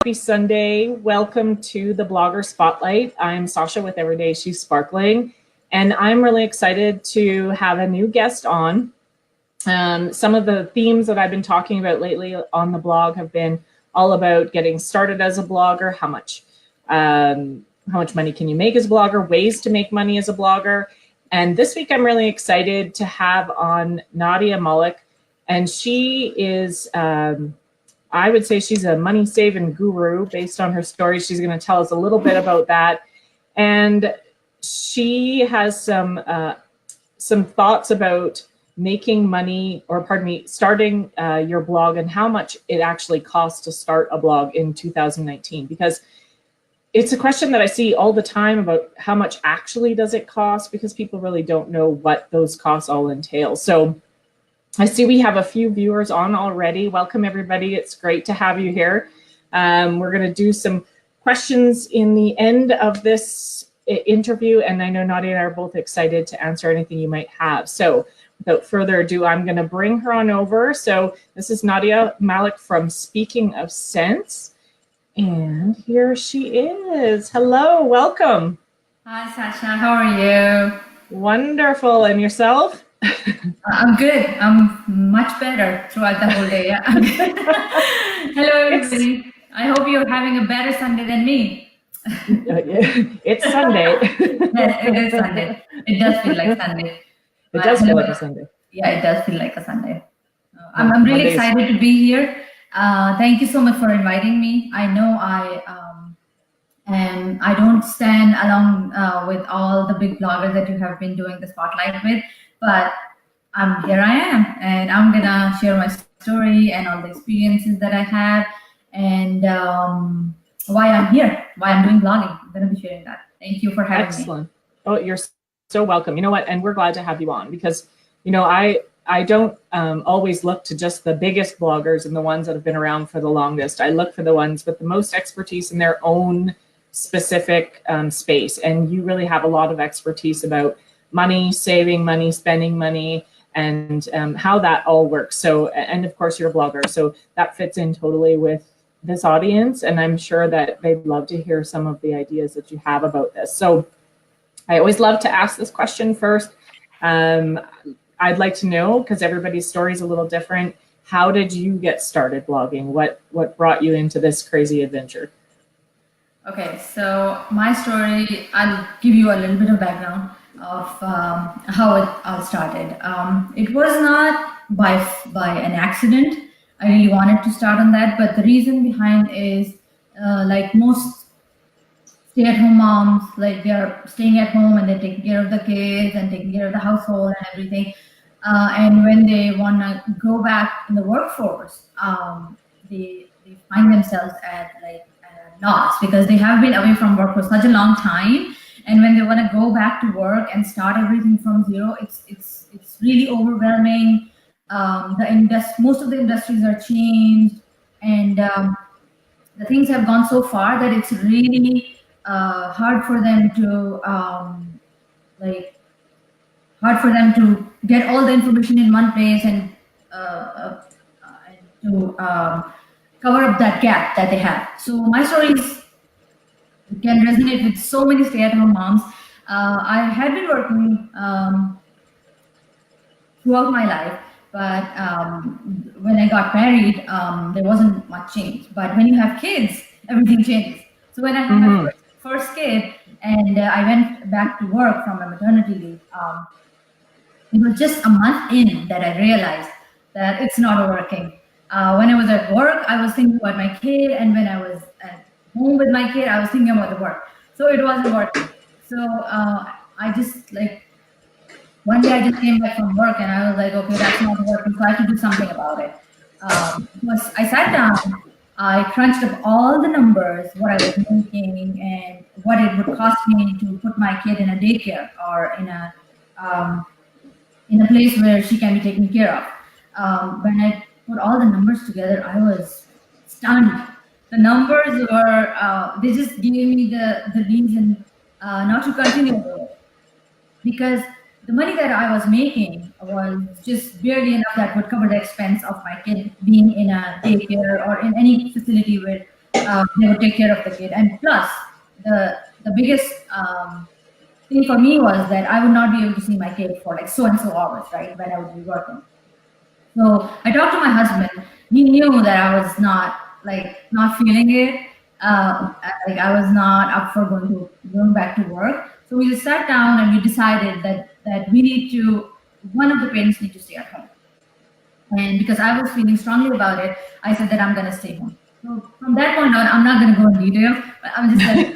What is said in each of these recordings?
Happy Sunday. Welcome to the Blogger Spotlight. I'm Sasha with Everyday She's Sparkling, and I'm really excited to have a new guest on. Some of the themes that I've been talking about lately on the blog have been all about getting started as a blogger, how much money can you make as a blogger, ways to make money as a blogger. And this week I'm really excited to have on Nadia Malik, and she is I would say she's a money saving guru based on her story. She's going to tell us a little bit about that. And she has some thoughts about making money, starting your blog and how much it actually costs to start a blog in 2019. Because it's a question that I see all the time about how much actually does it cost, because people really don't know what those costs all entail. So I see we have a few viewers on already. Welcome, everybody. It's great to have you here. We're going to do some questions in the end of this interview, and I know Nadia and I are both excited to answer anything you might have. So without further ado, I'm going to bring her on over. So this is Nadia Malik from Speaking of Sense, and here she is. Hello, welcome. Hi, Sasha. How are you? Wonderful. And yourself? I'm good. I'm much better throughout the whole day. Yeah. Hello, everybody. I hope you're having a better Sunday than me. It's Sunday. Yes, it is Sunday. It does feel like Sunday. It does feel like a Sunday. Yeah, it does feel like a Sunday. I'm really excited to be here. Thank you so much for inviting me. I know I don't stand along with all the big bloggers that you have been doing the spotlight with. But here I am, and I'm gonna share my story and all the experiences that I have, and why I'm here, why I'm doing blogging. I'm gonna be sharing that. Thank you for having me. Excellent. Oh, you're so welcome. You know what? And we're glad to have you on, because, you know, I don't always look to just the biggest bloggers and the ones that have been around for the longest. I look for the ones with the most expertise in their own specific space, and you really have a lot of expertise about money, saving money, spending money, and how that all works. So, and of course you're a blogger, so that fits in totally with this audience, and I'm sure that they'd love to hear some of the ideas that you have about this. So I always love to ask this question first. I'd like to know, because everybody's story is a little different, how did you get started blogging? What brought you into this crazy adventure? Okay, so my story, I'll give you a little bit of background of how it all started. It was not by an accident. I really wanted to start on that, but the reason behind is like most stay-at-home moms, like they're staying at home and they're taking care of the kids and taking care of the household and everything. And when they want to go back in the workforce, they find themselves at like loss, because they have been away from work for such a long time. And when they want to go back to work and start everything from zero, it's really overwhelming. Most of the industries are changed, and the things have gone so far that it's really hard for them to get all the information in one place and to cover up that gap that they have. So my stories can resonate with so many stay-at-home moms. I had been working throughout my life, but when I got married, there wasn't much change. But when you have kids, everything changes. So when I had my first kid, and I went back to work from a maternity leave, it was just a month in that I realized that it's not working. When I was at work, I was thinking about my kid, and when I was at home with my kid, I was thinking about the work. So it wasn't working. So I just one day I just came back from work and I was like, okay, that's not working, so I have to do something about it. I sat down, I crunched up all the numbers, what I was making and what it would cost me to put my kid in a daycare or in a place where she can be taken care of. When I put all the numbers together, I was stunned. The numbers were, they just gave me the reason not to continue with it, because the money that I was making was just barely enough that would cover the expense of my kid being in a daycare or in any facility where they would take care of the kid. And plus, the biggest thing for me was that I would not be able to see my kid for like so and so hours, right, when I would be working. So I talked to my husband. He knew that I was not feeling it. Like I was not up for going back to work. So we just sat down and we decided that one of the parents need to stay at home. And because I was feeling strongly about it, I said that I'm going to stay home. So from that point on, I'm not going to go in detail. But I'm just like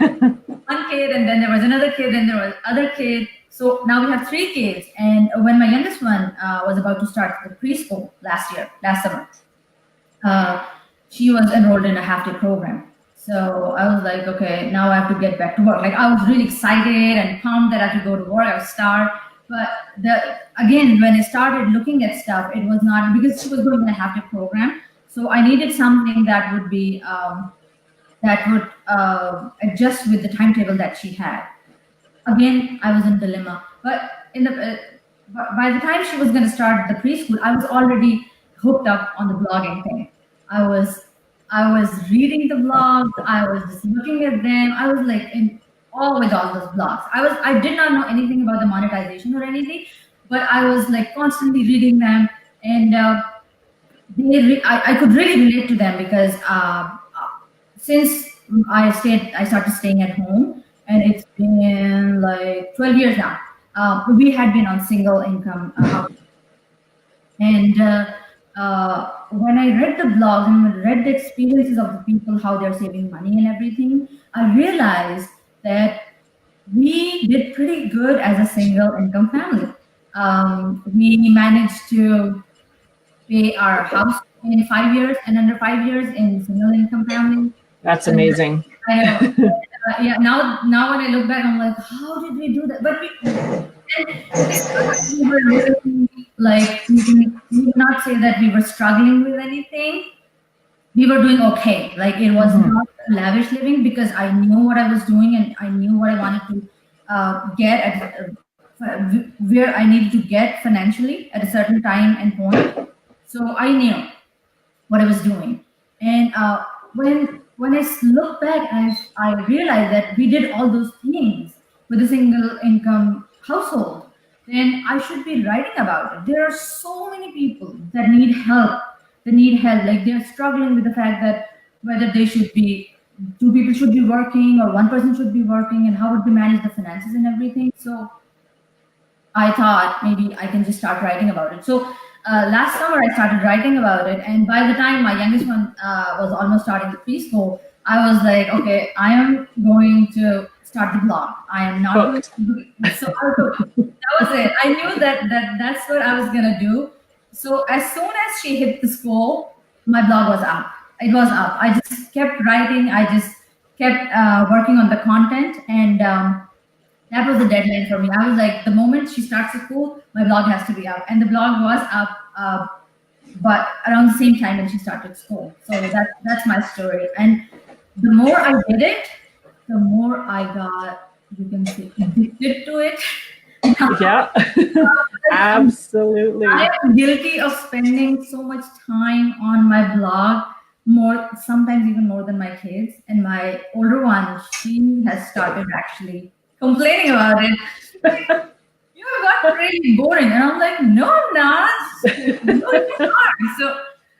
one kid, and then there was another kid, and there was other kid. So now we have 3 kids. And when my youngest one was about to start the preschool last summer, she was enrolled in a half-day program. So I was like, okay, now I have to get back to work. Like I was really excited and pumped that I have to go to work. I would start. But again, when I started looking at stuff, it was not, because she was going in a half-day program. So I needed something that would be adjust with the timetable that she had. Again, I was in dilemma. But by the time she was going to start the preschool, I was already hooked up on the blogging thing. I was reading the blogs. I was just looking at them. I was like in awe with all those blogs. I did not know anything about the monetization or anything, but I was like constantly reading them, and I could really relate to them because since I started staying at home, and it's been like 12 years now. We had been on single income housing. And when I read the blogs and read the experiences of the people, how they're saving money and everything, I realized that we did pretty good as a single income family. We managed to pay our house in 5 years and under 5 years in single income family. That's amazing. I know. Yeah. Now when I look back, I'm like, how did we do that? But we were really like, we would not say that we were struggling with anything. We were doing okay. Like it was not lavish living because I knew what I was doing and I knew what I wanted to get at where I needed to get financially at a certain time and point. So I knew what I was doing. And when I look back, I realized that we did all those things with a single income household. Then I should be writing about it. There are so many people that need help. They need help. Like they're struggling with the fact that whether they should be, 2 people should be working or 1 person should be working, and how would we manage the finances and everything. So I thought maybe I can just start writing about it. So last summer I started writing about it, and by the time my youngest one was almost starting the preschool, I was like, okay, I am going to start the blog. I am not going to do it. So that was it. I knew that's what I was gonna do. So as soon as she hit the school, my blog was up. It was up. I just kept writing. I just kept working on the content, and that was the deadline for me. I was like, the moment she starts the school, my blog has to be up. And the blog was up, but around the same time when she started school. So that's my story. And the more I did it, the more I got, you can say, addicted to it. Yeah, absolutely. I am guilty of spending so much time on my blog, sometimes even more than my kids. And my older one, she has started actually complaining about it. You have got really boring, and I'm like, no, I'm not. No, it's not.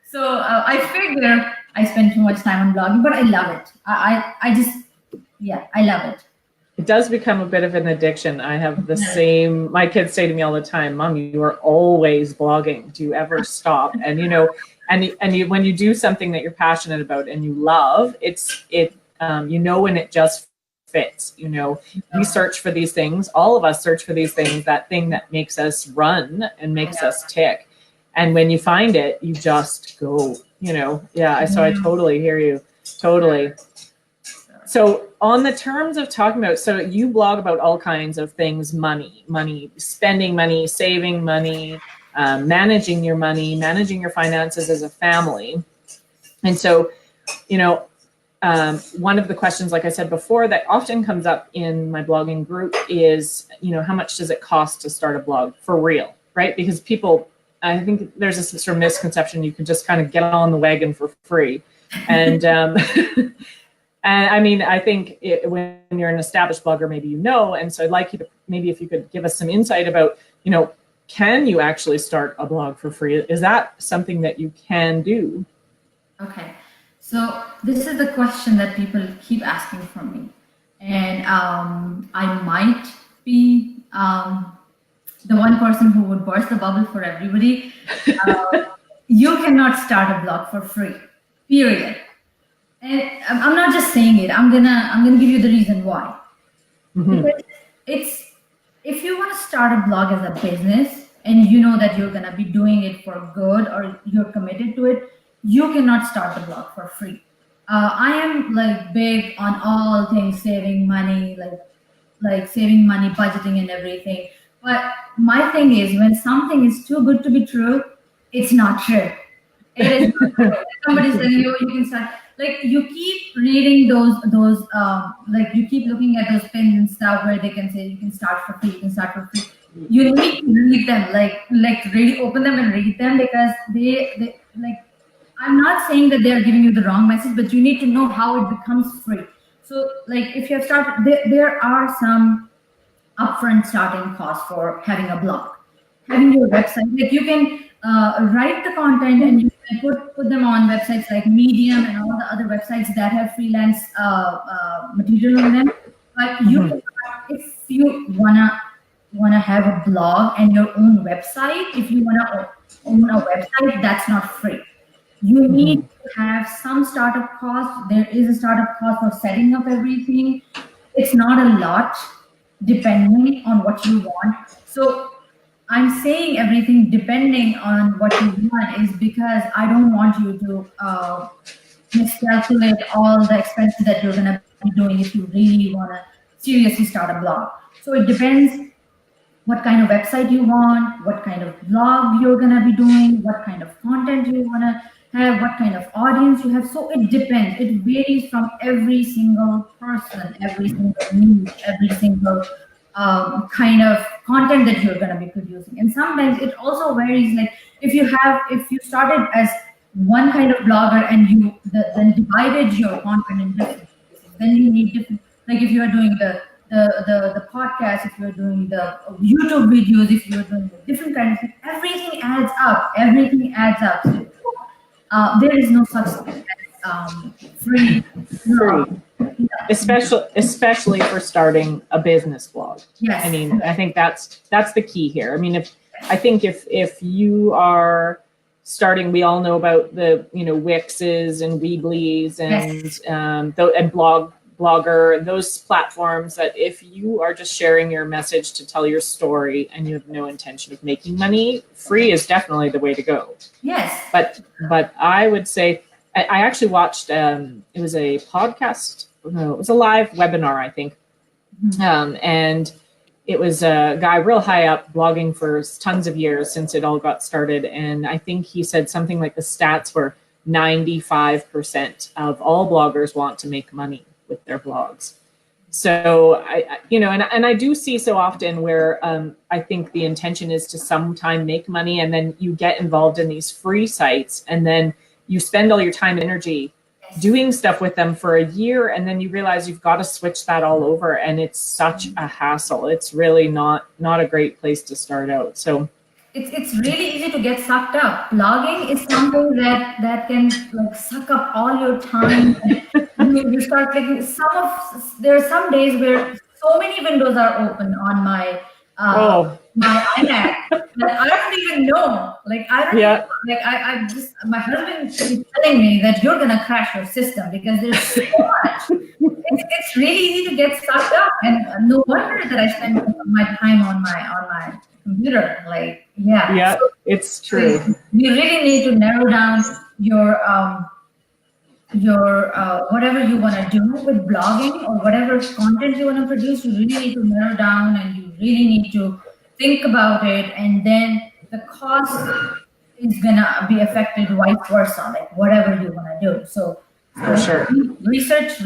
So I figure I spend too much time on blogging, but I love it. I love it. It does become a bit of an addiction. I have the same. My kids say to me all the time, "Mom, you are always blogging. Do you ever stop?" And when you do something that you're passionate about and you love, when it just fits. We search for these things. All of us search for these things. That thing that makes us run and makes us tick. And when you find it, you just go. So I totally hear you. Totally. So on the terms of talking about, so you blog about all kinds of things, money, spending money, saving money, managing your money, managing your finances as a family. And so, one of the questions, like I said before, that often comes up in my blogging group is, how much does it cost to start a blog for real, right? Because people, I think there's this sort of misconception you can just kind of get on the wagon for free. And and I mean, I think when you're an established blogger, maybe you know, and so I'd like you to maybe if you could give us some insight about, can you actually start a blog for free? Is that something that you can do? Okay, so this is the question that people keep asking from me, and I might be the one person who would burst the bubble for everybody. You cannot start a blog for free, period. And I'm not just saying it. I'm gonna give you the reason why. Mm-hmm. Because if you want to start a blog as a business and you know that you're gonna be doing it for good or you're committed to it, you cannot start the blog for free. I am like big on all things saving money, like saving money, budgeting, and everything. But my thing is, when something is too good to be true, it's not true. It is not true. Somebody's telling you you can start. Like you keep reading those like you keep looking at those pins and stuff where they can say you can start for free, you can start for free. You need to read them, like really open them and read them, because they like, I'm not saying that they're giving you the wrong message, but you need to know how it becomes free. So like if you have started, there are some upfront starting costs for having a blog, having your website. Like you can write the content and you can put them on websites like Medium and all the other websites that have freelance material on them. But you can, if you wanna have a blog and your own website, if you wanna own a website, that's not free. You need to have some startup cost. There is a startup cost for setting up everything. It's not a lot, depending on what you want. So I'm saying everything depending on what you want is because I don't want you to miscalculate all the expenses that you're going to be doing if you really want to seriously start a blog. So it depends what kind of website you want, what kind of blog you're going to be doing, what kind of content you want to have, what kind of audience you have. So it depends. It varies from every single person, every single niche, every single kind of content that you're going to be producing. And sometimes it also varies. Like if you started as one kind of blogger and you then divided your content in different pieces, then you need different. Like if you are doing the podcast, if you're doing the YouTube videos, if you're doing different kinds of things, everything adds up. Everything adds up. So, there is no such thing as free. Especially for starting a business blog. Yes. I mean, I think that's the key here. I mean, if you are starting, we all know about the Wixes and Weebly's and Yes. And Blogger, those platforms that if you are just sharing your message to tell your story and you have no intention of making money, free is definitely the way to go. Yes. But I would say I actually watched it was a podcast. No, it was a live webinar, I think. And it was a guy real high up blogging for tons of years since it all got started. And I think he said something like the stats were 95% of all bloggers want to make money with their blogs. So I do see so often where I think the intention is to sometime make money, and then you get involved in these free sites, and then you spend all your time and energy doing stuff with them for a year, and then you realize you've got to switch that all over, and it's such a hassle. It's really not a great place to start out. So it's really easy to get sucked up. Blogging is something that can like suck up all your time. You start clicking. There are some days where so many windows are open on my my iMac that I don't even know. Like I don't even, like I just, my husband is telling me that you're gonna crash your system because there's so much. It's really easy to get sucked up, and no wonder that I spend my time on my computer. Like so, it's true. You really need to narrow down your whatever you want to do with blogging or whatever content you want to produce. You really need to narrow down, and you really need to think about it, and then the cost is gonna be affected vice versa, like whatever you want to do. So for sure, research.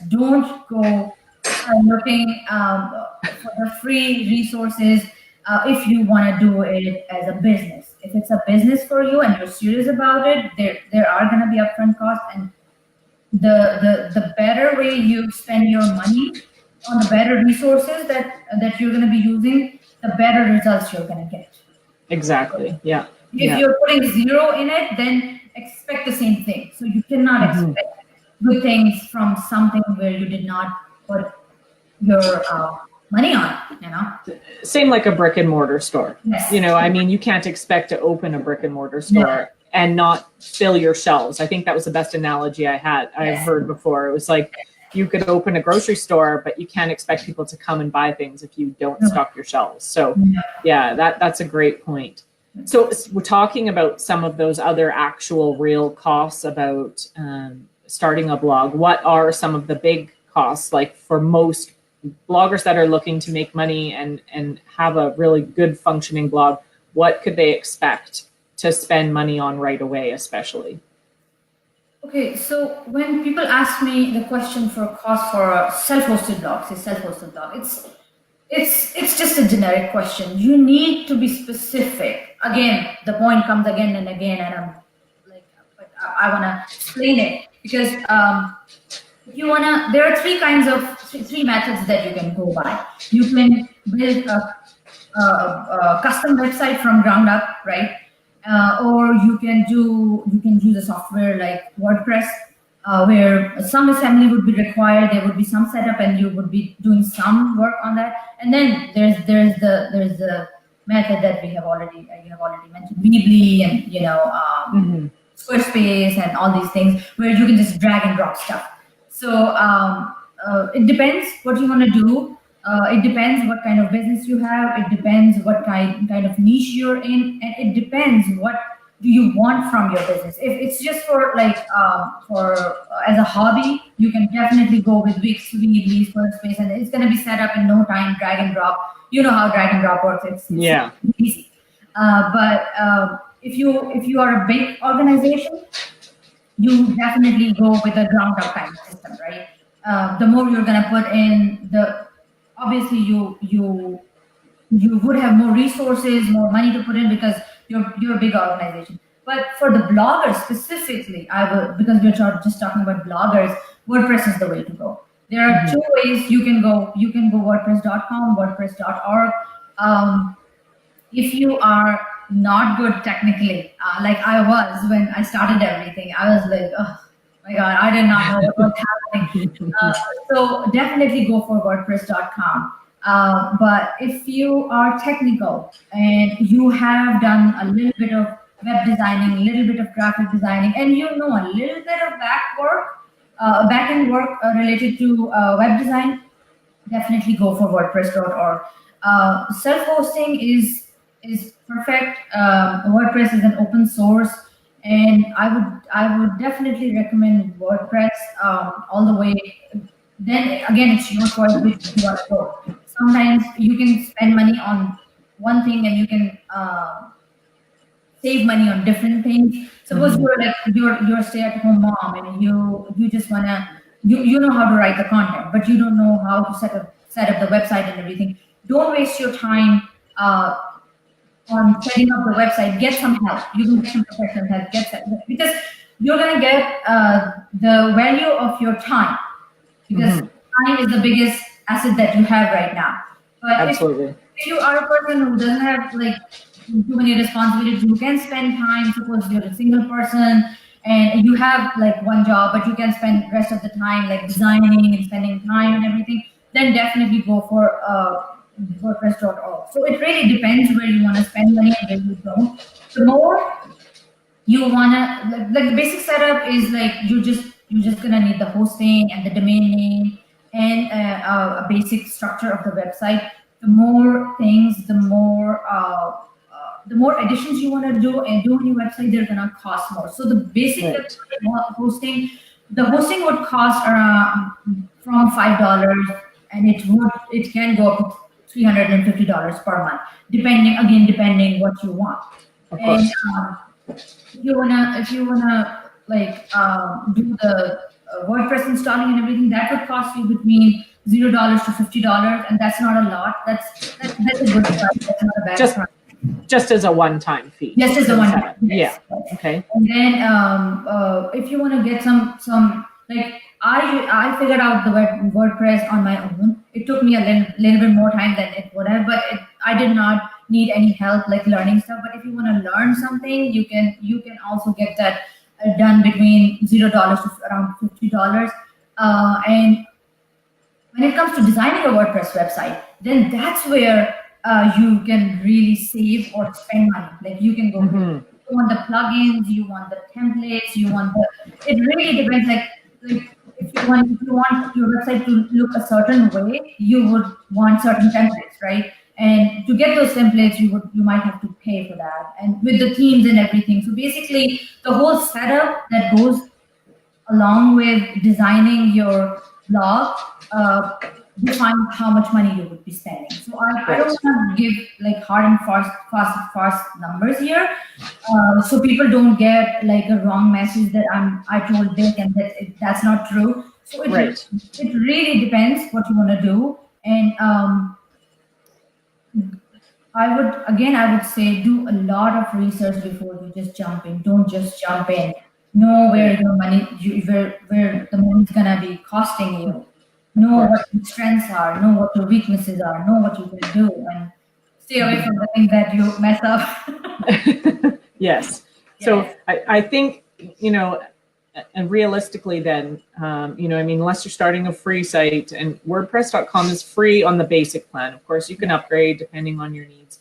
Don't go looking for the free resources if you want to do it as a business. If it's a business for you and you're serious about it, there are going to be upfront costs, and the better way you spend your money on the better resources that you're going to be using, the better results you're going to get. Exactly. Yeah. If you're putting zero in it, then expect the same thing. So you cannot expect good things from something where you did not put your money on, Same like a brick and mortar store. Yes. I mean, you can't expect to open a brick and mortar store and not fill your shelves. I think that was the best analogy I've heard before. It was like you could open a grocery store, but you can't expect people to come and buy things if you don't stock your shelves. So yeah, that's a great point. So we're talking about some of those other actual real costs about starting a blog. What are some of the big costs, like for most bloggers that are looking to make money and have a really good functioning blog? What could they expect to spend money on right away, especially? Okay, so when people ask me the question for cost for a self-hosted blog, it's just a generic question. You need to be specific. Again, the point comes again and again, and I'm like, but I want to explain it because if you wanna, there are three methods that you can go by. You can build a custom website from ground up, right? Or you can use a software like WordPress, where some assembly would be required. There would be some setup, and you would be doing some work on that. And then there's the method that you have already mentioned, Weebly and Squarespace and all these things where you can just drag and drop stuff. So it depends what you want to do. It depends what kind of business you have. It depends what kind of niche you're in, and it depends what do you want from your business. If it's just for as a hobby, you can definitely go with Wix, Weebly, Squarespace, and it's going to be set up in no time. Drag and drop. You know how drag and drop works. It's easy. But if you are a big organization, you definitely go with a ground up kind of system, right? The more you're going to put in, obviously you would have more resources, more money to put in because you're a big organization. But for the bloggers specifically, because we're just talking about bloggers, WordPress is the way to go. There are two ways you can go. You can go WordPress.com, WordPress.org. If you are not good technically, like I was when I started everything, I was like, oh my God, I did not know what was happening. So definitely go for WordPress.com. But if you are technical and you have done a little bit of web designing, a little bit of graphic designing, and you know a little bit of back-end work related to web design, definitely go for WordPress.org. Self-hosting is perfect. WordPress is an open source, and I would definitely recommend WordPress all the way. Then again, it's your choice which you want to go. Sometimes you can spend money on one thing and you can save money on different things. Suppose you're a stay-at-home mom and you just wanna you know how to write the content, but you don't know how to set up the website and everything. Don't waste your time on setting up the website. Get some help. You can get some professional help. Because you're gonna get the value of your time. Because time is the biggest asset that you have right now. But absolutely. If you are a person who doesn't have too many responsibilities, you can spend time. Suppose you're a single person and you have one job, but you can spend the rest of the time designing and spending time and everything. Then definitely go for WordPress.org. So it really depends where you want to spend money and where you don't. The more you wanna the basic setup is you're just gonna need the hosting and the domain name and a basic structure of the website. The more things, the more additions you want to do and do on your website, they're gonna cost more. So the basic hosting, the hosting would cost around from $5, and it can go up to $350 per month, depending what you want. And if you wanna do the WordPress installing and everything, that would cost you between $0 to $50, and that's not a lot. That's a good price. That's not a bad price. Just as a one-time fee. Just as a one-time. Yeah. Okay. And then if you want to get some like I figured out the WordPress on my own. It took me a little bit more time than it would have, but I did not need any help like learning stuff. But if you want to learn something, you can also get that done between $0 to around $50. And when it comes to designing a WordPress website, then that's where you can really save or spend money. Like you can go, you want the plugins, you want the templates, you want it really depends. Like if you want your website to look a certain way, you would want certain templates, right? And to get those templates, you might have to pay for that, and with the themes and everything. So basically, the whole setup that goes along with designing your blog define how much money you would be spending. So I don't want to give like hard and fast numbers here, so people don't get like a wrong message that I told this and that's not true. So it really depends what you want to do, and I would say do a lot of research before you just jump in. Don't just jump in. Know where your money, where the money's gonna be costing you. Know what your strengths are. Know what your weaknesses are. Know what you can do, and stay away from the things that you mess up. Yes. So I think, and realistically then, unless you're starting a free site, and WordPress.com is free on the basic plan. Of course, you can upgrade depending on your needs.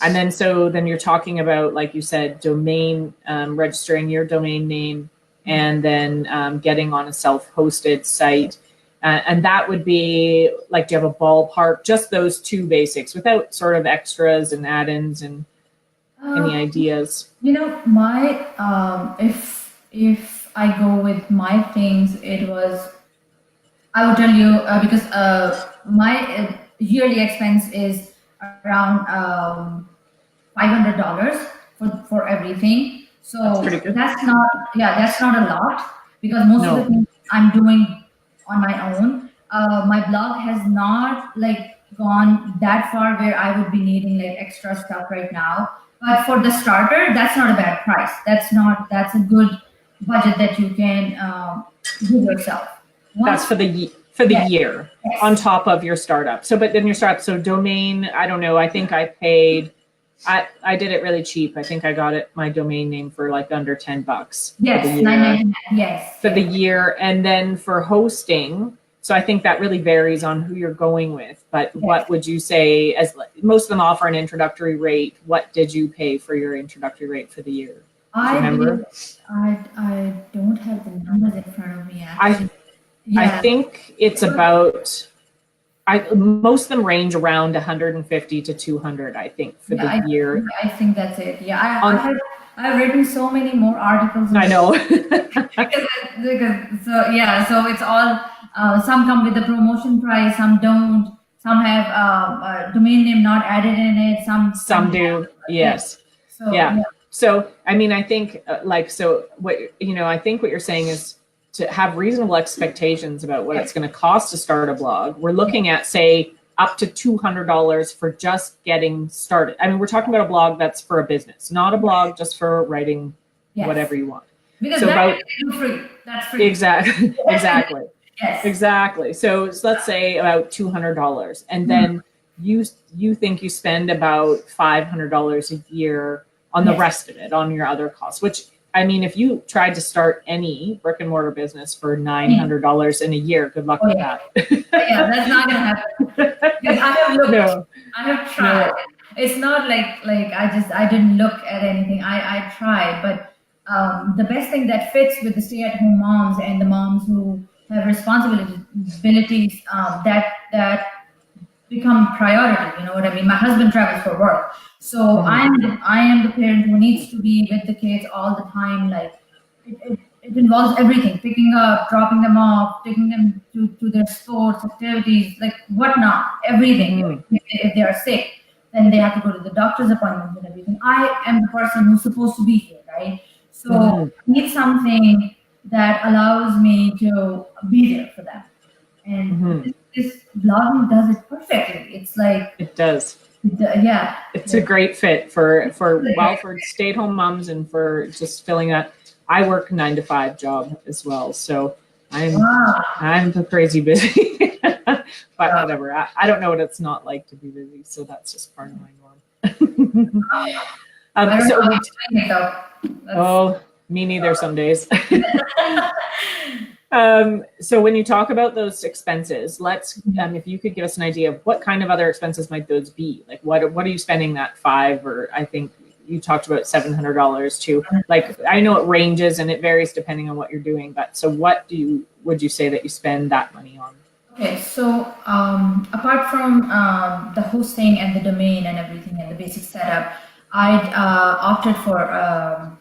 And then you're talking about, like you said, domain, registering your domain name, and then getting on a self-hosted site. And that would be like, do you have a ballpark? Just those two basics without sort of extras and add-ins and any ideas? My if I go with my things, I would tell you because my yearly expense is around $500 for everything. So that's pretty good. That's not a lot, because most of the things I'm doing on my own. My blog has not like gone that far where I would be needing like extra stuff right now. But for the starter, that's not a bad price. That's a good budget that you can give yourself. That's for the year on top of your startup. So, but then your startup, so domain, I don't know. I think I paid, I did it really cheap. I think I got my domain name for like under $10. Yes, $9.99. Yes. For the year. And then for hosting, so I think that really varies on who you're going with. But what would you say, as most of them offer an introductory rate, what did you pay for your introductory rate for the year? I don't have the numbers in front of me, actually. I think it's about, most of them range around 150 to 200, I think, for the year. I think that's it. Yeah, I've written so many more articles. I know. So it's all, some come with the promotion price, some don't. Some have a domain name not added in it. Some do. Yes. So, So, I mean, I think I think what you're saying is to have reasonable expectations about what it's going to cost to start a blog. We're looking at, say, up to $200 for just getting started. I mean, we're talking about a blog that's for a business, not a blog just for writing whatever you want. Because that's free. That's free. Exactly. Yes. Exactly. So let's say about $200, and then you think you spend about $500 a year on the rest of it, on your other costs, which, I mean, if you tried to start any brick and mortar business for $900 in a year, good luck with that. That's not gonna happen. Because I have looked, I have tried. No. It's not like I didn't look at anything. I tried, but the best thing that fits with the stay-at-home moms and the moms who have responsibilities that become priority. You know what I mean? My husband travels for work, so I am the parent who needs to be with the kids all the time. Like it involves everything: picking up, dropping them off, taking them to their sports activities, like whatnot, everything. If they are sick, then they have to go to the doctor's appointments and everything. I am the person who's supposed to be here, right? So I need something that allows me to be there for them. And this blogging does it perfectly. It's like it does. Yeah. It's a great fit for stay-at-home moms and for just filling that. I work 9 to 5 job as well, so Wow. I'm crazy busy. But whatever, I don't know what it's not like to be busy, so that's just part of my norm. I don't So know how you're doing it though. oh, me neither some days. So when you talk about those expenses, let's if you could give us an idea of what kind of other expenses might those be? Like what are you spending that five, or I think you talked about $700 to, like, I know it ranges and it varies depending on what you're doing, but so what would you say that you spend that money on? Okay, so apart from the hosting and the domain and everything and the basic setup, I opted for a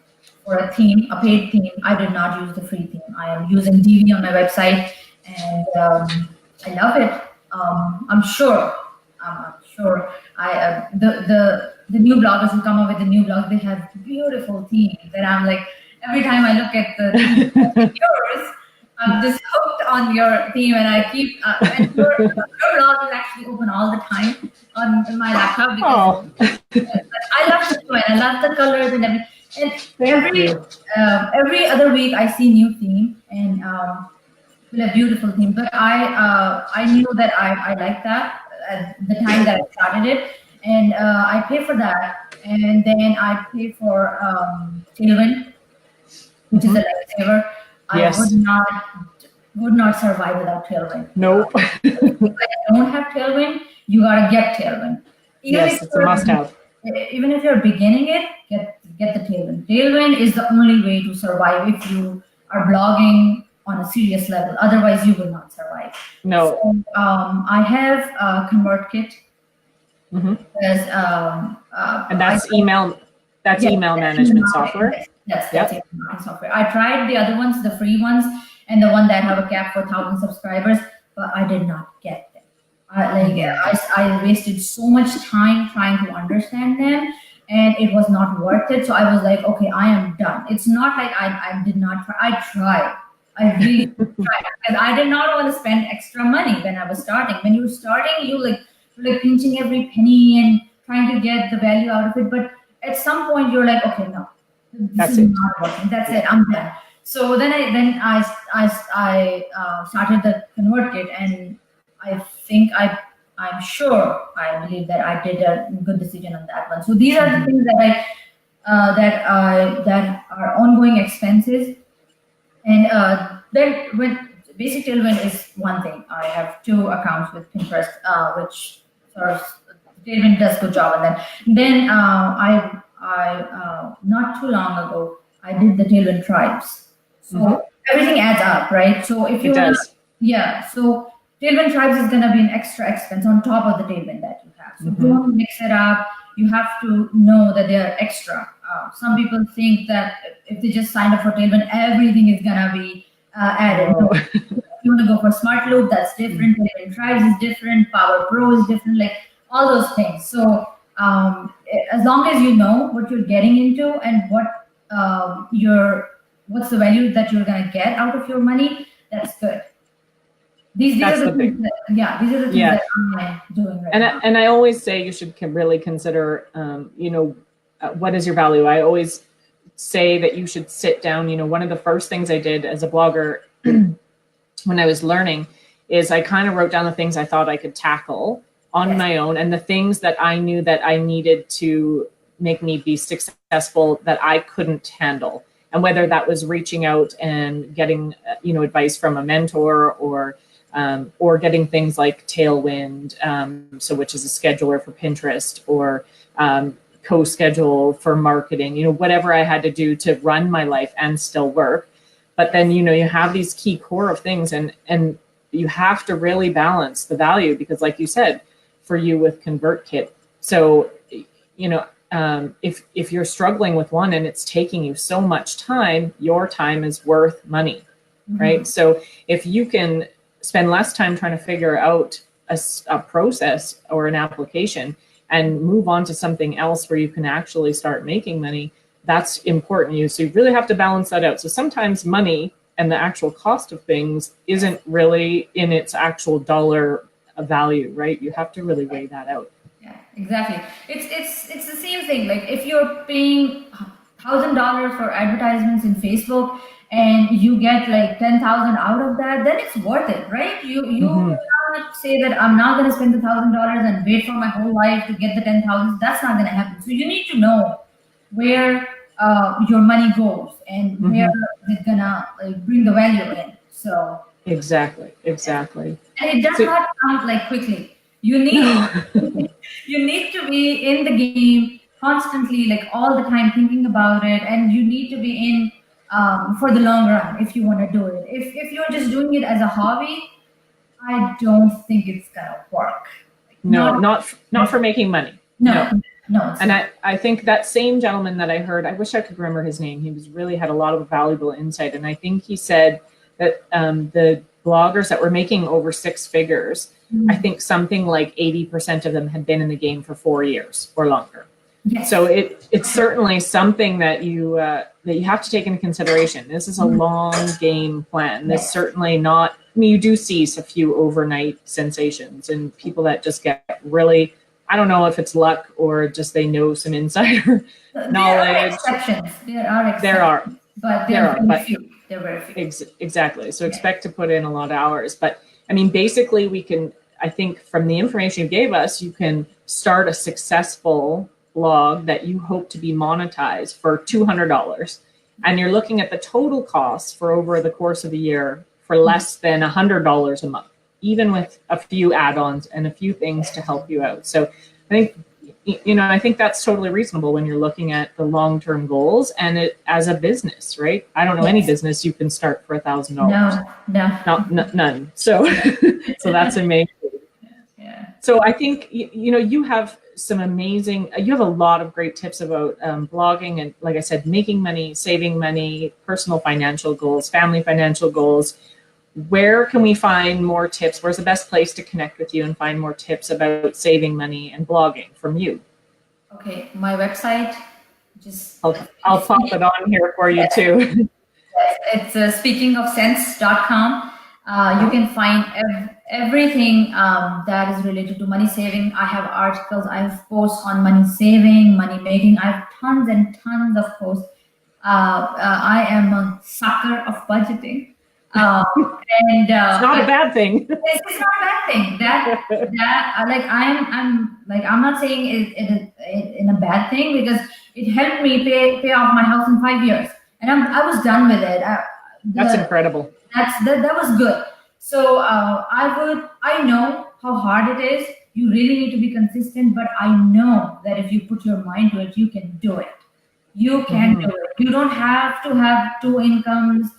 theme, a paid theme. I did not use the free theme. I am using DV on my website, and I love it. I'm sure. The new bloggers who come up with the new blog, they have beautiful themes, and I'm like, every time I look at the theme, yours, I'm just hooked on your theme, and I keep and your blog is actually open all the time on my laptop because I love the design, I love the colors and everything. And every other week I see new theme and a beautiful theme. But I knew that I like that at the time that I started it, and I pay for that, and then I pay for Tailwind, which is a lifesaver. Yes. I would not survive without Tailwind. Nope. If I don't have Tailwind, you gotta get Tailwind. Yes, it's a must-have. Even if you're beginning it, get the Tailwind. Tailwind is the only way to survive if you are blogging on a serious level. Otherwise, you will not survive. No. So, I have a ConvertKit. Because and that's email management software. That's email marketing software. I tried the other ones, the free ones, and the one that have a cap for 1,000 subscribers, but I did not get them. I wasted so much time trying to understand them, and it was not worth it. So I was like, okay, I am done. It's not like I did not try. I tried. I really tried, because I did not want to spend extra money when I was starting. When you're starting, you like pinching every penny and trying to get the value out of it. But at some point, you're like, okay, no, this is not working. That's it. I'm done. So then I started the ConvertKit, and I think I'm sure, I believe that I did a good decision on that one. So these are the things that are ongoing expenses. And then when basic Tailwind is one thing. I have 2 accounts with Pinterest, which sort of Tailwind does a good job. And then I not too long ago, I did the Tailwind Tribes. So everything adds up, right? So if you so Tailwind Tribes is going to be an extra expense on top of the Tailwind that you have. So don't mix it up. You have to know that they are extra. Some people think that if they just sign up for Tailwind, everything is going to be added. No. If you want to go for Smart Loop, that's different. Tailwind Tribes is different. Power Pro is different. Like all those things. So as long as you know what you're getting into and what's the value that you're going to get out of your money, that's good. These are the things that I'm doing right now. And I always say you should really consider, what is your value? I always say that you should sit down. One of the first things I did as a blogger when I was learning is I kind of wrote down the things I thought I could tackle on my own, and the things that I knew that I needed to make me be successful that I couldn't handle. And whether that was reaching out and getting, advice from a mentor or getting things like Tailwind, which is a scheduler for Pinterest, or co-schedule for marketing, whatever I had to do to run my life and still work. But then, you have these key core of things, and you have to really balance the value, because like you said, for you with ConvertKit. So, if you're struggling with one and it's taking you so much time, your time is worth money, right? So if you can spend less time trying to figure out a process or an application and move on to something else where you can actually start making money, that's important. So you really have to balance that out. So sometimes money and the actual cost of things isn't really in its actual dollar value, right? You have to really weigh that out. Yeah, exactly. It's the same thing. Like if you're paying $1,000 for advertisements in Facebook and you get like 10,000 out of that, then it's worth it, right? You Hmm. cannot say that I'm not going to spend the $1,000 and wait for my whole life to get the 10,000. That's not going to happen. So you need to know where your money goes and where Hmm. it's gonna like bring the value in. So Exactly. Exactly. and it does So not come like quickly. You need no. you need to be in the game constantly, like all the time thinking about it, and you need to be in for the long run if you want to do it. If you're just doing it as a hobby, I don't think it's gonna work. Like, No, not not for making money. no, No. no, it's And not. I think that same gentleman that I heard, I wish I could remember his name. He was really had a lot of valuable insight. And I think he said that the bloggers that were making over six figures, I Mm. think something like 80% of them had been in the game for 4 years or longer. Yes. So it's certainly something that you have to take into consideration. This is a long game plan. This certainly not. I mean, you do see a few overnight sensations and people that just get really. I don't know if it's luck or just they know some insider There are knowledge. exceptions. There are exceptions. There are, But there they're are, very but few. They're very few. exactly. So expect to put in a lot of hours. But I mean, basically, we can. I think from the information you gave us, you can start a successful blog that you hope to be monetized for $200, and you're looking at the total costs for over the course of a year for less than $100 a month, even with a few add-ons and a few things to help you out. So I think I think that's totally reasonable when you're looking at the long-term goals and it as a business, right? I don't know any business you can start for $1,000. No. None. So so that's amazing. Yeah. So I think you have some amazing. You have a lot of great tips about blogging and, like I said, making money, saving money, personal financial goals, family financial goals. Where can we find more tips? Where's the best place to connect with you and find more tips about saving money and blogging from you? Okay, my website. Just I'll pop it on here for you too. it's speakingofsense.com. You can find everything that is related to money saving. I have articles, I have posts on money saving, money making. I have tons and tons of posts. I am a sucker of budgeting. And It's not a bad thing. it's not a bad thing. That like I'm not saying it in a bad thing because it helped me pay off my house in 5 years, and I was done with it. That's incredible. That was good. So I know how hard it is. You really need to be consistent, but I know that if you put your mind to it, you can do it. You can do it. You don't have to have two incomes.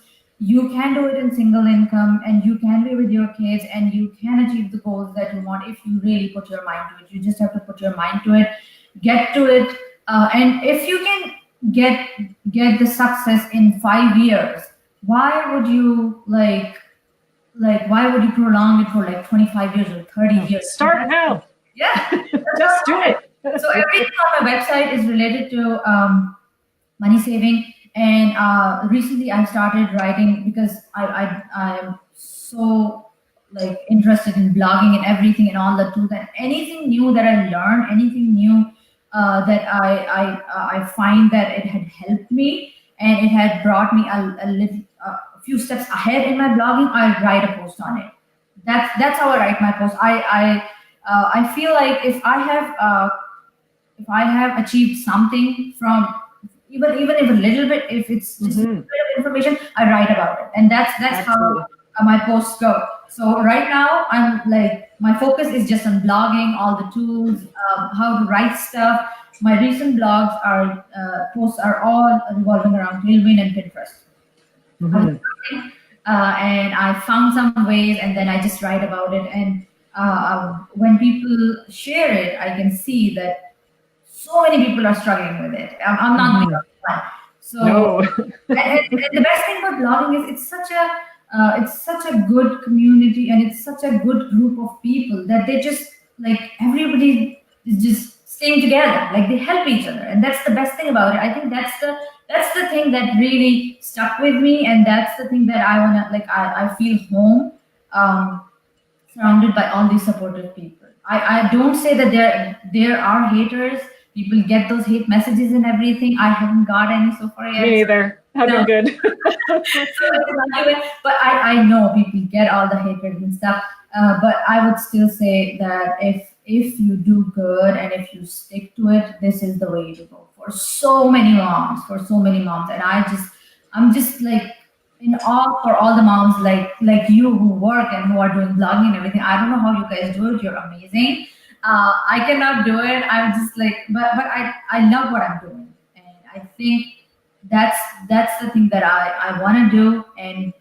You can do it in single income, and you can be with your kids, and you can achieve the goals that you want if you really put your mind to it. You just have to put your mind to it, get to it, and if you can get the success in 5 years, why would you why would you prolong it for like 25 years or 30 years? Start now. Yeah, Just do it. So everything on my website is related to money saving. And recently I started writing because I am so like interested in blogging and everything and all the tools and anything new that I learn, anything new that I find that it had helped me and it had brought me a few steps ahead in my blogging. I write a post on it. That's how I write my post. I feel like if I have achieved something from even if a little bit, if it's just a little bit of information, I write about it, and that's Absolutely. how my posts go. So right now, I'm like my focus is just on blogging, all the tools, how to write stuff. My recent blogs are posts are all revolving around Tailwind and Pinterest. And I found some ways, and then I just write about it. And when people share it, I can see that so many people are struggling with it. I'm not the only one. So, No. and the best thing about blogging is it's such a good community and it's such a good group of people that they just like everybody is just staying together. Like they help each other, and that's the best thing about it. I think that's the thing that really stuck with me, and that's the thing that I wanna like. I feel home, surrounded by all these supportive people. I don't say that there are haters. People get those hate messages and everything. I haven't got any so far yet. Me either. I've been good. But I know people get all the hatred and stuff. But I would still say that if you do good and if you stick to it, this is the way to go for so many moms, and I'm just like in awe for all the moms like you who work and who are doing blogging and everything. I don't know how you guys do it. You're amazing. I cannot do it. I'm just like, but I love what I'm doing, and I think that's the thing that I want to do, and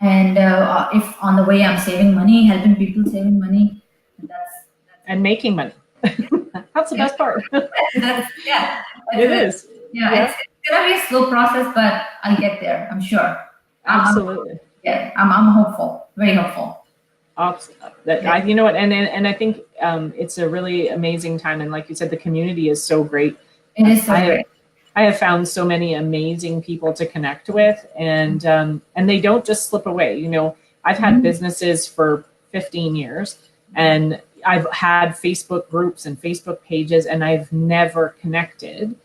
if on the way I'm saving money, helping people saving money, that's and making money. That's the best part. yeah, It is. Yeah, it's gonna be a slow process, but I'll get there. I'm sure. Absolutely. I'm hopeful. Very hopeful. You know what, and I think it's a really amazing time, and like you said, the community is so great. It is so great. I have found so many amazing people to connect with, and they don't just slip away. You know, I've had businesses for 15 years, and I've had Facebook groups and Facebook pages, and I've never connected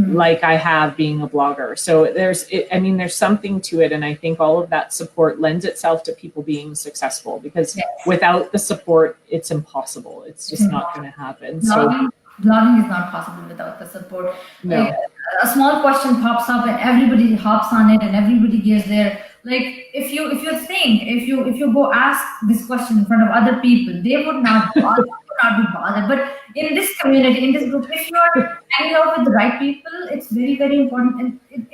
like I have being a blogger. So there's something to it, and I think all of that support lends itself to people being successful, because without the support, it's impossible. It's just not going to happen. Blogging is not possible without the support. No. Like, a small question pops up and everybody hops on it and everybody gives their, like, if you go ask this question in front of other people, they would not be bothered. But in this community, in this group, if you are hanging out with the right people, it's very, very important. And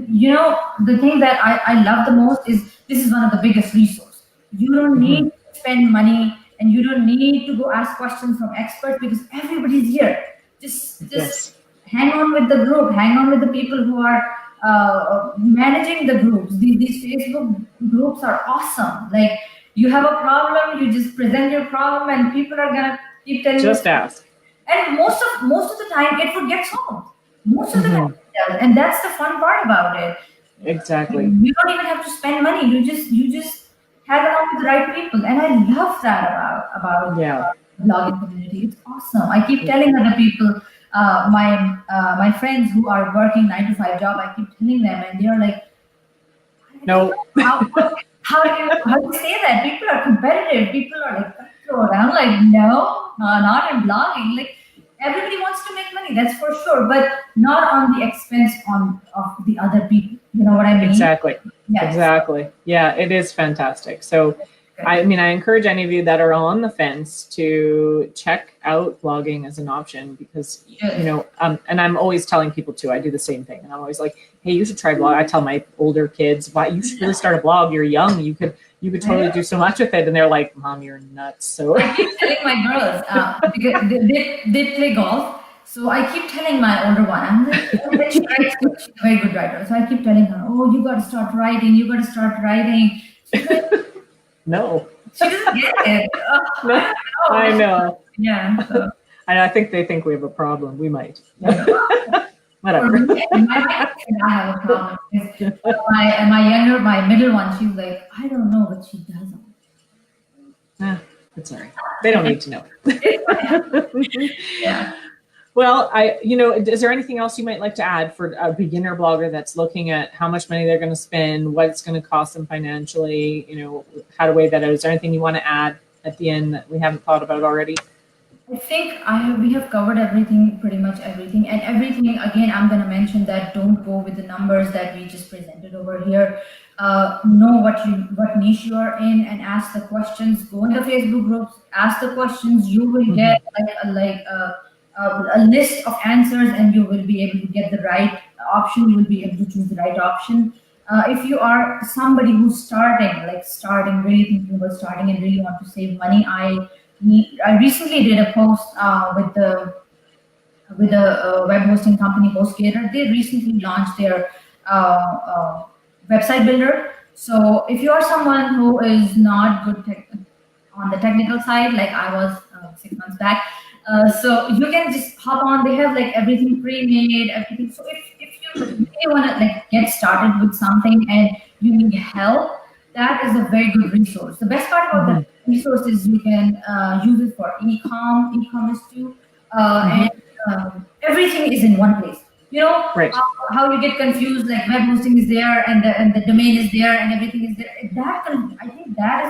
you know, the thing that I love the most is this is one of the biggest resources. You don't need to spend money, and you don't need to go ask questions from experts, because everybody's here. Just hang on with the group, hang on with the people who are managing the groups. These Facebook groups are awesome. Like, you have a problem, you just present your problem, and people are gonna keep telling you. Just ask. And most of the time, it would get solved. Most of the time, and that's the fun part about it. Exactly. You don't even have to spend money. You just hang along with the right people, and I love that about the blogging community. It's awesome. I keep telling other people, my friends who are working 9-to-5 job, I keep telling them, and they're like, no. How do you say that? People are competitive. People are like cutthroat. I'm like, no, not in blogging. Like, everybody wants to make money, that's for sure, but not on the expense of the other people. You know what I mean? Exactly. Yes. Exactly. Yeah, it is fantastic. So, I encourage any of you that are on the fence to check out blogging as an option, because, you know, and I'm always telling people too, I do the same thing. And I'm always like, hey, you should try blog. I tell my older kids, why you should really start a blog. You're young. You could totally do so much with it. And they're like, Mom, you're nuts. So I keep telling my girls, because they play golf. So I keep telling my older one, I'm like, she's a very good writer. So I keep telling her, oh, you got to start writing. You got to start writing. She's like, no. She doesn't get it. No, I know. Yeah. So. I think they think we have a problem. We might. Whatever. I have a problem. My middle one, she's like, I don't know, but she doesn't. That's all right. They don't need to know. Yeah. Well, is there anything else you might like to add for a beginner blogger that's looking at how much money they're going to spend, what it's going to cost them financially, how to weigh that out? Is there anything you want to add at the end that we haven't thought about already? I think we have covered everything, pretty much everything. And everything, again, I'm going to mention that don't go with the numbers that we just presented over here. Know what niche you are in and ask the questions. Go in the Facebook groups, ask the questions. You will get a list of answers, and you will be able to get the right option. You will be able to choose the right option. If you are somebody who's really thinking about starting and really want to save money, I recently did a post with the web hosting company HostGator. They recently launched their website builder. So if you are someone who is not good on the technical side, like I was 6 months back, so you can just hop on. They have like everything pre-made, everything. So if you really want to get started with something and you need help, that is a very good resource. The best part about the resource is you can use it for e-commerce too, and everything is in one place. You know, Right. how you get confused, like web hosting is there and the domain is there and everything is there. I think that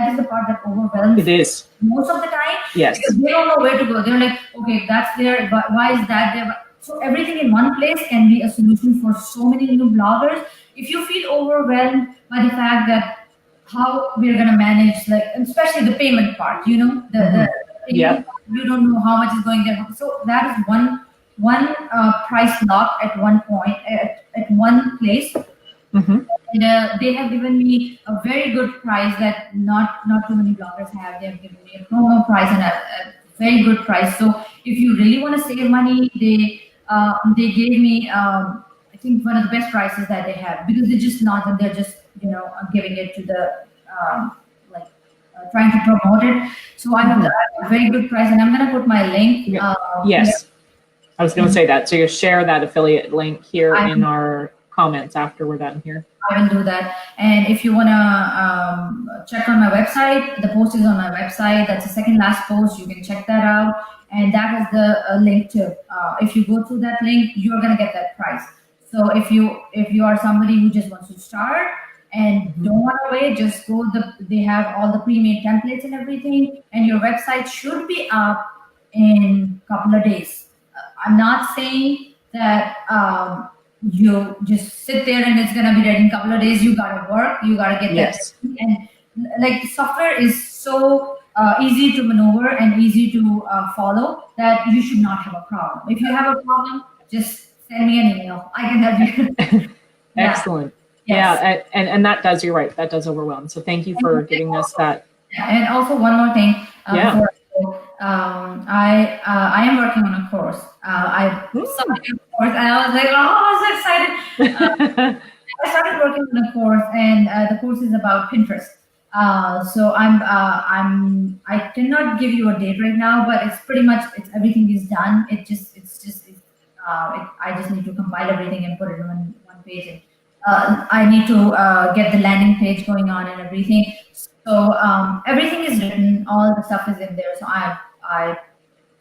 is the part that overwhelms It is. most of the time. Yes. Because they don't know where to go. They're like, okay, that's there, but why is that there? So everything in one place can be a solution for so many new bloggers. If you feel overwhelmed by the fact that how we're gonna manage, like especially the payment part, you know, the Yeah. you don't know how much is going there. So that is one price lock at one point at one place. And they have given me a very good price that not too many bloggers have. They have given me a promo price and a very good price. So if you really want to save money, they gave me I think one of the best prices that they have, because they're just not that they're just giving it to the trying to promote it. So I have a very good price, and I'm going to put my link. Yes. Here. I was going to say that. So you share that affiliate link here in our comments after we're done here. I will do that. And if you want to check on my website, the post is on my website. That's the second last post. You can check that out. And that is the link too. If you go through that link, you're going to get that price. So if you are somebody who just wants to start and don't want to wait, just go. They have all the pre-made templates and everything. And your website should be up in a couple of days. I'm not saying that you just sit there and it's gonna be ready in a couple of days. You gotta work. You gotta get that. And like the software is so easy to maneuver and easy to follow that you should not have a problem. If you have a problem, just send me an email. I can help you. Excellent. Yes. Yeah, and that does. You're right. That does overwhelm. So thank you for giving us that. And also one more thing. I am working on a course. I started a course, and I was like, oh, I'm so excited. I started working on a course, and the course is about Pinterest. So I cannot give you a date right now, but it's pretty much everything is done. I just need to compile everything and put it on one page. And, I need to get the landing page going on and everything. So everything is written, all the stuff is in there. So I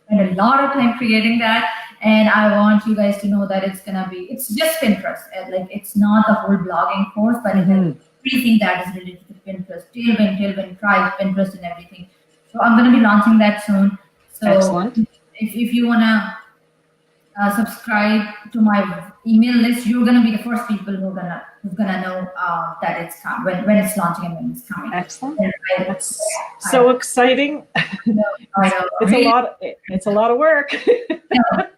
spent a lot of time creating that, and I want you guys to know that it's just Pinterest. Like it's not the whole blogging course, but it's everything that is related to Pinterest, Tailwind, Tribe, Pinterest, and everything. So I'm going to be launching that soon. So excellent. If you want to subscribe to my email list, you're going to be the first people who's gonna know that it's coming, when it's launching and when it's coming. Excellent. That's so exciting. It's a lot of work.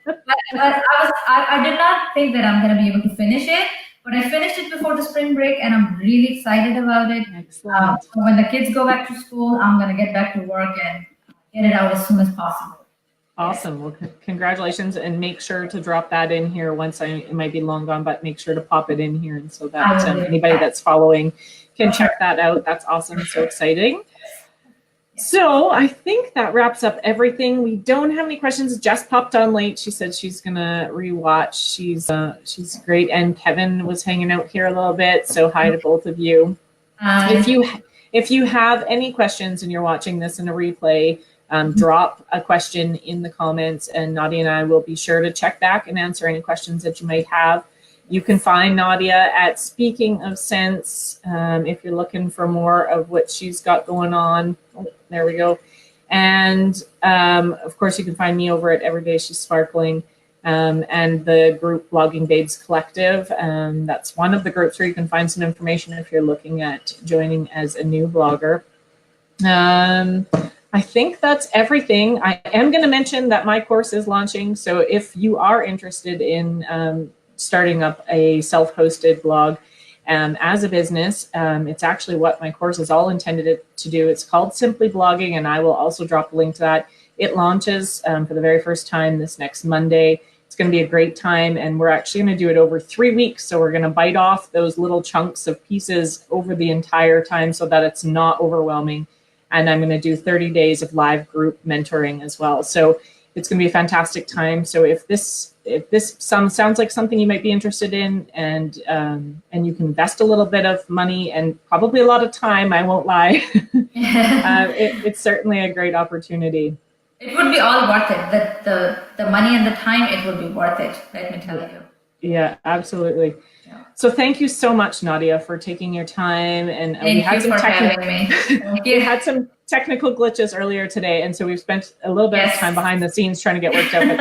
But I did not think that I'm going to be able to finish it, but I finished it before the spring break, and I'm really excited about it. Excellent. So when the kids go back to school, I'm going to get back to work and get it out as soon as possible. Awesome. Well, congratulations, and make sure to drop that in here once it might be long gone, but make sure to pop it in here, and so that anybody that's following can check that out. That's awesome. So exciting. So I think that wraps up everything. We don't have any questions. Jess popped on late. She said she's gonna rewatch. She's great. And Kevin was hanging out here a little bit. So hi to both of you. If you have any questions and you're watching this in a replay, drop a question in the comments, and Nadia and I will be sure to check back and answer any questions that you might have. You can find Nadia at Speaking of Sense if you're looking for more of what she's got going on. Oh, there we go. And of course, you can find me over at Everyday She's Sparkling and the group Blogging Babes Collective. That's one of the groups where you can find some information if you're looking at joining as a new blogger. I think that's everything. I am going to mention that my course is launching. So if you are interested in starting up a self-hosted blog as a business, it's actually what my course is all intended to do. It's called Simply Blogging, and I will also drop a link to that. It launches for the very first time this next Monday. It's going to be a great time, and we're actually going to do it over 3 weeks. So we're going to bite off those little chunks of pieces over the entire time so that it's not overwhelming. And I'm going to do 30 days of live group mentoring as well. So it's going to be a fantastic time. So if this if this sounds like something you might be interested in, and you can invest a little bit of money and probably a lot of time, I won't lie, it's certainly a great opportunity. It would be all worth it. The money and the time, it would be worth it, let me tell you. Yeah, absolutely. Yeah. So thank you so much, Nadia, for taking your time. And we had some technical glitches earlier today, and so we've spent a little bit of time behind the scenes trying to get worked out. But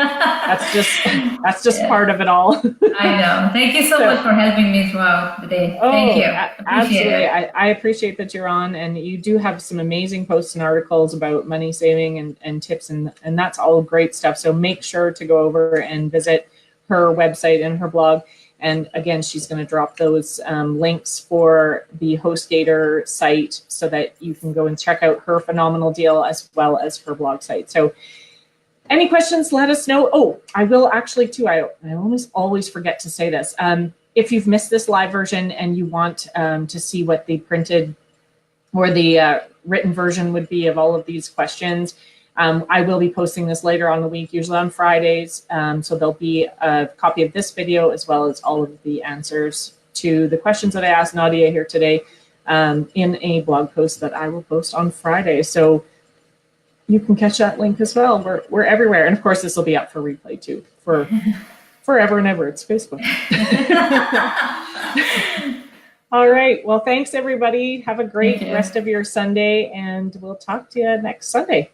that's just part of it all. I know. Thank you so much for helping me throughout the day. Thank you. Absolutely. I appreciate that you're on, and you do have some amazing posts and articles about money saving and tips, and that's all great stuff. So make sure to go over and visit her website and her blog. And again, she's going to drop those links for the HostGator site so that you can go and check out her phenomenal deal as well as her blog site. So any questions, let us know. Oh, I will actually too, I always forget to say this. If you've missed this live version and you want to see what the printed or the written version would be of all of these questions, I will be posting this later on the week, usually on Fridays. So there'll be a copy of this video as well as all of the answers to the questions that I asked Nadia here today in a blog post that I will post on Friday. So you can catch that link as well. We're everywhere. And of course, this will be up for replay too for forever and ever. It's Facebook. All right. Well, thanks, everybody. Have a great rest of your Sunday, and we'll talk to you next Sunday.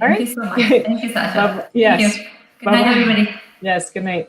All right. Thank you so much. Thank you, Sasha. Yes. Thank you. Good night, everybody. Yes. Good night.